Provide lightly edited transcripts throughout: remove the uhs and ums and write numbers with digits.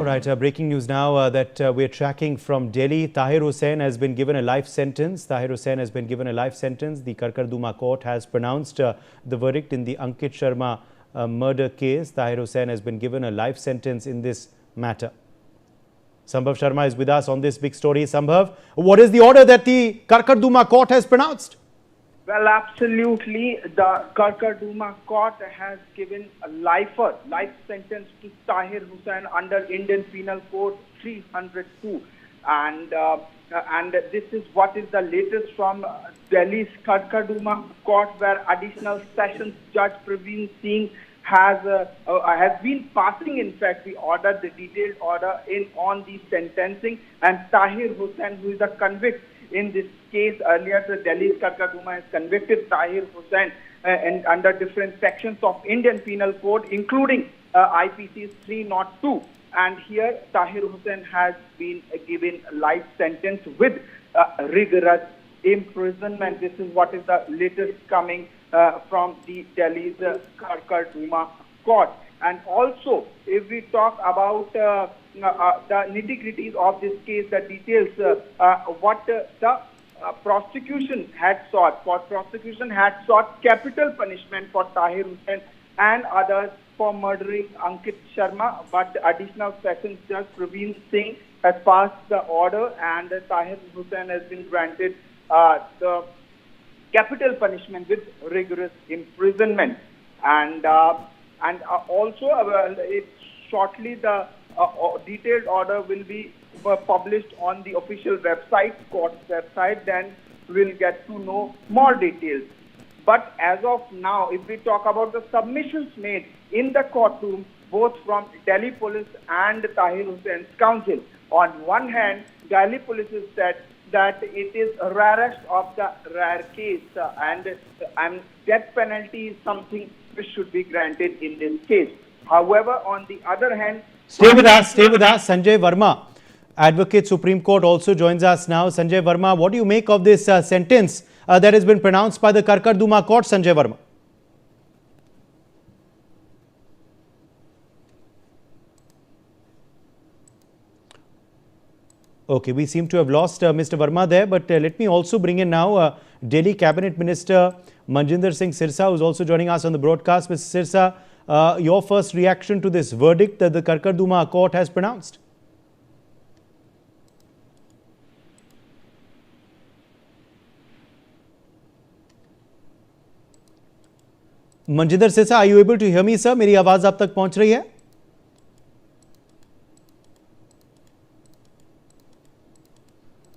right, breaking news now that we're tracking from Delhi. Tahir Hussain has been given a life sentence. Tahir Hussain has been given a life sentence. The Karkarduma court has pronounced the verdict in the Ankit Sharma murder case. Tahir Hussain has been given a life sentence in this matter. Sambhav Sharma is with us on this big story. Sambhav, what is the order that the Karkarduma court has pronounced? Well, absolutely. The Karkarduma court has given a life sentence to Tahir Hussain under Indian Penal Code 302. And this is what is the latest from Delhi's Karkarduma court, where Additional Sessions Judge Praveen Singh has been passing, in fact, the detailed order on the sentencing. And Tahir Hussain, who is a convict in this case, earlier the Delhi's Karkarduma has convicted Tahir Hussain and under different sections of Indian Penal Code, including IPC 302. And here Tahir Hussain has been given life sentence with rigorous imprisonment. This is what is the latest coming from the Delhi's Karkarduma court. And also, if we talk about the nitty-gritties of this case, the details, what the prosecution had sought. Prosecution had sought capital punishment for Tahir Hussain and others for murdering Ankit Sharma, but the Additional Sessions Judge Praveen Singh has passed the order, and Tahir Hussain has been granted the capital punishment with rigorous imprisonment. And also, shortly the detailed order will be published on the official website, court's website. Then we'll get to know more details. But as of now, if we talk about the submissions made in the courtroom, both from Delhi police and Tahir Hussain's counsel, on one hand, Delhi police has said that it is rarest of the rare case, and death penalty is something which should be granted in this case. However, on the other hand, Stay with us. Sanjay Verma, Advocate Supreme Court, also joins us now. Sanjay Verma, what do you make of this sentence that has been pronounced by the Karkarduma court, Sanjay Verma? Okay, we seem to have lost Mr. Verma there, but let me also bring in now Delhi Cabinet Minister Manjinder Singh Sirsa, who is also joining us on the broadcast. Mr. Sirsa, your first reaction to this verdict that the Karkarduma court has pronounced? Manjinder Sirsa, are you able to hear me, sir? मेरी आवाज आप तक पहुंच रही है?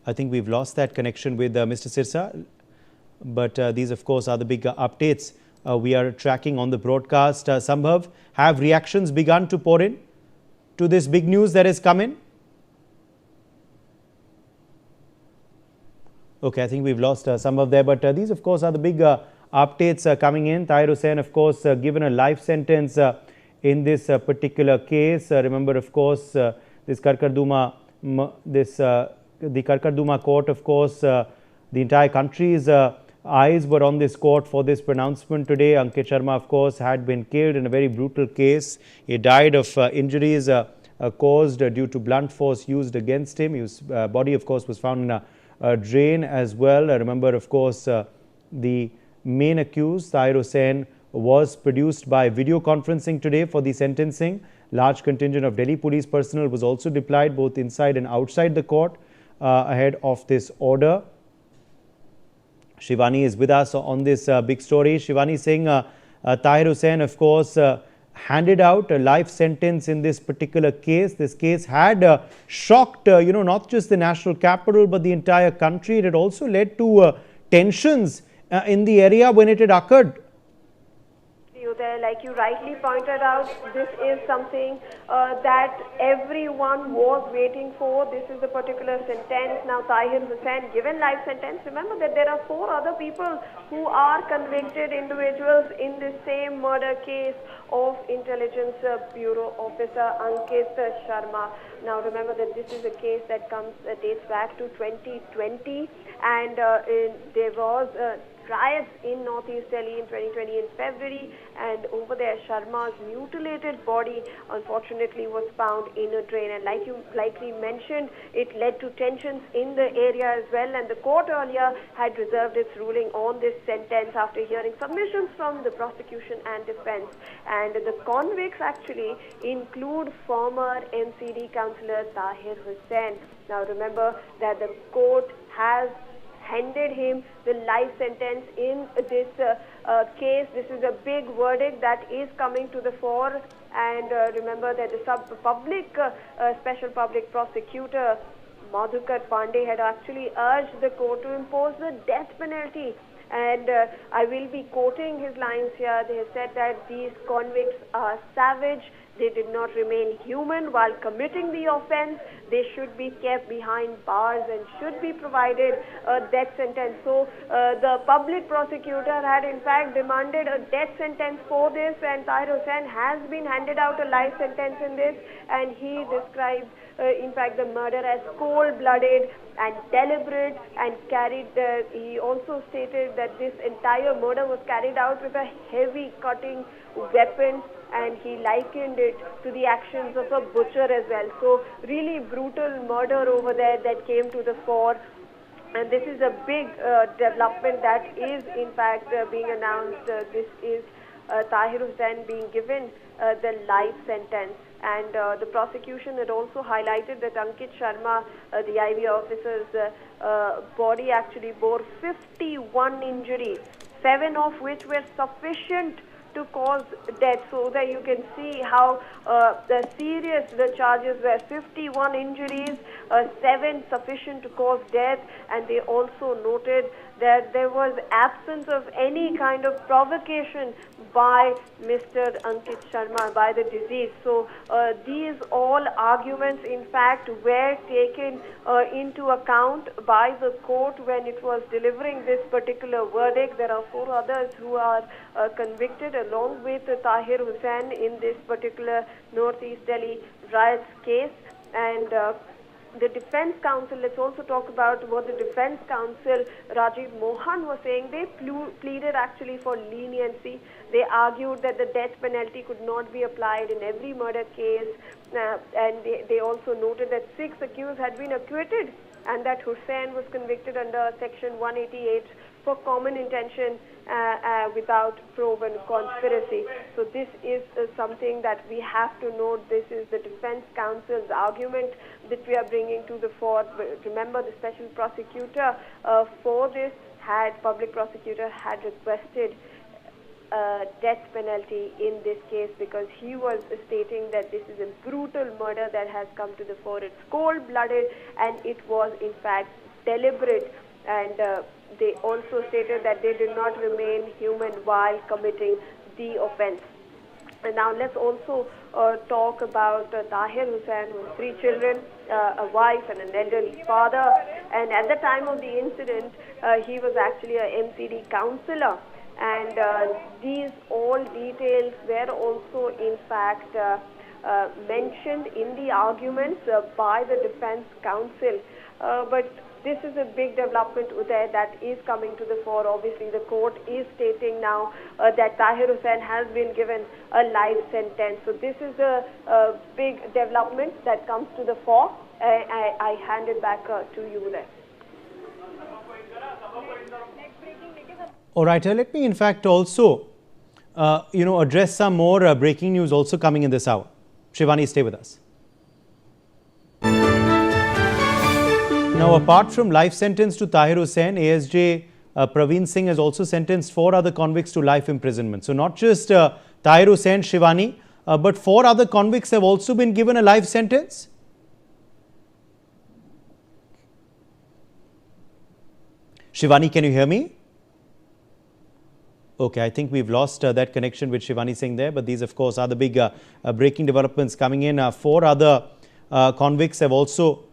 I think we've lost that connection with Mr. Sirsa, but these, of course, are the big updates we are tracking on the broadcast. Sambhav, have reactions begun to pour in to this big news that has come in? Okay, I think we've lost Sambhav there, but these, of course, are the big updates coming in. Tahir Hussain, of course, given a life sentence in this particular case. Remember, of course, this Karkarduma, the Karkarduma court, of course, the entire country's eyes were on this court for this pronouncement today. Ankit Sharma, of course, had been killed in a very brutal case. He died of injuries caused due to blunt force used against him. His body, of course, was found in a drain as well. Remember, of course, the main accused, Tahir Hussain, was produced by video conferencing today for the sentencing. Large contingent of Delhi police personnel was also deployed both inside and outside the court ahead of this order. Shivani is with us on this big story. Shivani saying Tahir Hussain, of course, handed out a life sentence in this particular case. This case had shocked, not just the national capital, but the entire country. It had also led to tensions in the area when it had occurred. Like you rightly pointed out, this is something that everyone was waiting for. This is the particular sentence. Now Tahir Hussain given life sentence. Remember that there are 4 other people who are convicted individuals in this same murder case of Intelligence Bureau Officer Ankit Sharma. Now remember that this is a case that dates back to 2020, and there was riots in Northeast Delhi in 2020 in February, and over there Sharma's mutilated body unfortunately was found in a drain, and like you likely mentioned, it led to tensions in the area as well, and the court earlier had reserved its ruling on this sentence after hearing submissions from the prosecution and defense. And the convicts actually include former MCD councillor Tahir Hussain. Now remember that the court has handed him the life sentence in this case. This is a big verdict that is coming to the fore, and remember that the special public prosecutor Madhukar Pandey had actually urged the court to impose the death penalty. And I will be quoting his lines here. They said that these convicts are savage. They did not remain human while committing the offense. They should be kept behind bars and should be provided a death sentence. So the public prosecutor had in fact demanded a death sentence for this, and Tahir Hussain has been handed out a life sentence in this, and he described in fact the murder as cold-blooded and deliberate, and he also stated that this entire murder was carried out with a heavy cutting weapon, and he likened it to the actions of a butcher as well. So really brutal murder over there that came to the fore. And this is a big development that is in fact being announced. This is Tahir Hussain being given the life sentence. And the prosecution had also highlighted that Ankit Sharma, the IB officer's body actually bore 51 injuries, 7 of which were sufficient to cause death. So that you can see how serious the charges were. 51 injuries, 7 sufficient to cause death, and they also noted that there was absence of any kind of provocation by Mr. Ankit Sharma, by the deceased. So these all arguments in fact were taken into account by the court when it was delivering this particular verdict. There are 4 others who are convicted along with Tahir Hussain in this particular Northeast Delhi riots case. And the defense counsel, let's also talk about what the defense counsel Rajiv Mohan was saying. They pleaded actually for leniency. They argued that the death penalty could not be applied in every murder case, and they also noted that 6 accused had been acquitted, and that Hussain was convicted under section 188 for common intention without proven conspiracy. So this is something that we have to note. This is the defense counsel's argument that we are bringing to the fore. Remember, the special prosecutor for this public prosecutor had requested death penalty in this case because he was stating that this is a brutal murder that has come to the fore. It's cold-blooded and it was in fact deliberate, and they also stated that they did not remain human while committing the offense. And now let's also talk about Tahir Hussain, who has 3 children, a wife and an elderly father. And at the time of the incident, he was actually a MCD councillor. And these all details were also in fact mentioned in the arguments by the defense counsel. But this is a big development there that is coming to the fore. Obviously, the court is stating now that Tahir Hussain has been given a life sentence. So this is a big development that comes to the fore. I hand it back to you there. All right, let me in fact also, address some more breaking news also coming in this hour. Shivani, stay with us. Now, apart from life sentence to Tahir Hussain, ASJ Praveen Singh has also sentenced 4 other convicts to life imprisonment. So not just Tahir Hussain, Shivani, but 4 other convicts have also been given a life sentence. Shivani, can you hear me? Okay, I think we've lost that connection with Shivani Singh there, but these of course are the big breaking developments coming in. 4 other convicts have also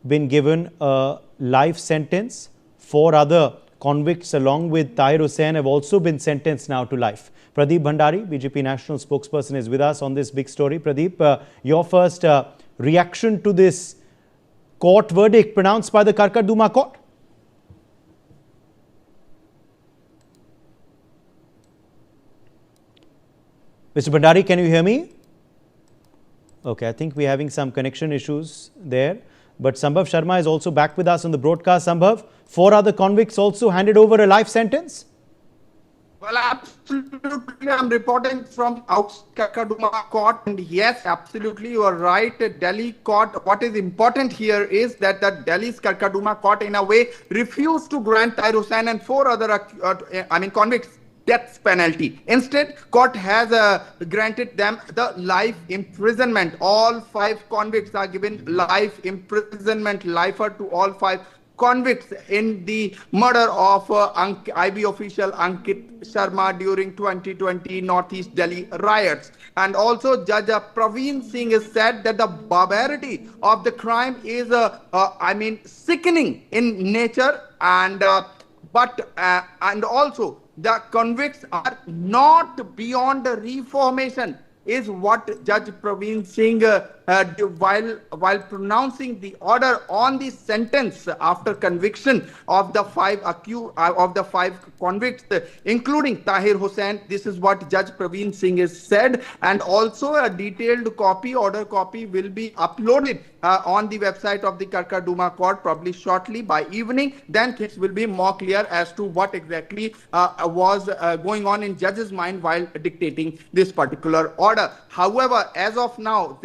been given a life sentence. 4 other convicts along with Tahir Hussain have also been sentenced now to life. Pradeep Bhandari, BJP national spokesperson, is with us on this big story. Pradeep, your first reaction to this court verdict pronounced by the Karkar Duma court? Mr. Bhandari, can you hear me? Okay, I think we're having some connection issues there. But Sambhav Sharma is also back with us on the broadcast. Sambhav, 4 other convicts also handed over a life sentence? Well, absolutely. I'm reporting from outside Kakaduma court. And yes, absolutely, you are right. Delhi court, what is important here is that the Delhi's Kakaduma court, in a way, refused to grant Tahir Hussain and 4 other convicts death penalty. Instead, court has granted them the life imprisonment. All 5 convicts are given life imprisonment, lifer to all 5 convicts in the murder of IB official Ankit Sharma during 2020 Northeast Delhi riots. And also Judge Praveen Singh has said that the barbarity of the crime is sickening in nature, and also the convicts are not beyond reformation, is what Judge Praveen Singh, while pronouncing the order on the sentence after conviction of the 5 convicts, including Tahir Hussain. This is what Judge Praveen Singh has said, and also a detailed order copy will be uploaded on the website of the Karkarduma court probably shortly by evening. Then things will be more clear as to what exactly was going on in judge's mind while dictating this particular order. However, as of now,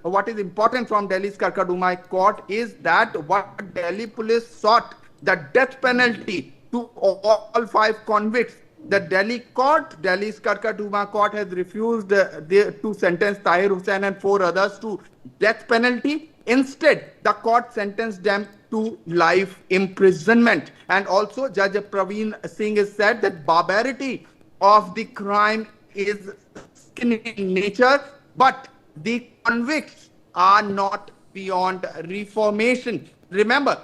what is important from Delhi's Karkarduma court is that what Delhi police sought, the death penalty to all 5 convicts. The Delhi's Karkarduma court has refused to sentence Tahir Hussain and 4 others to death penalty. Instead, the court sentenced them to life imprisonment. And also, Judge Praveen Singh has said that barbarity of the crime is in nature, but the convicts are not beyond reformation. Remember,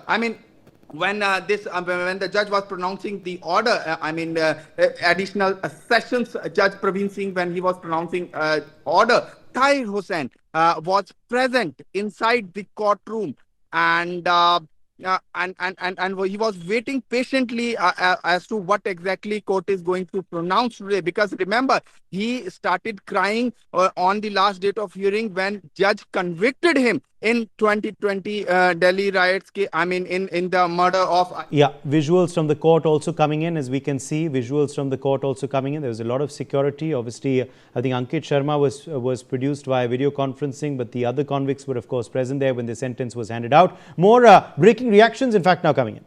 when the judge was pronouncing the order, additional sessions, Judge Praveen Singh, when he was pronouncing order, Tahir Hussain was present inside the courtroom, and he was waiting patiently as to what exactly court is going to pronounce today. Because remember, he started crying on the last date of hearing when judge convicted him in 2020 Delhi riots, in the murder of... Yeah, visuals from the court also coming in, as we can see, visuals from the court also coming in. There was a lot of security. Obviously, I think Ankit Sharma was produced via video conferencing, but the other convicts were, of course, present there when the sentence was handed out. More breaking reactions, in fact, now coming in.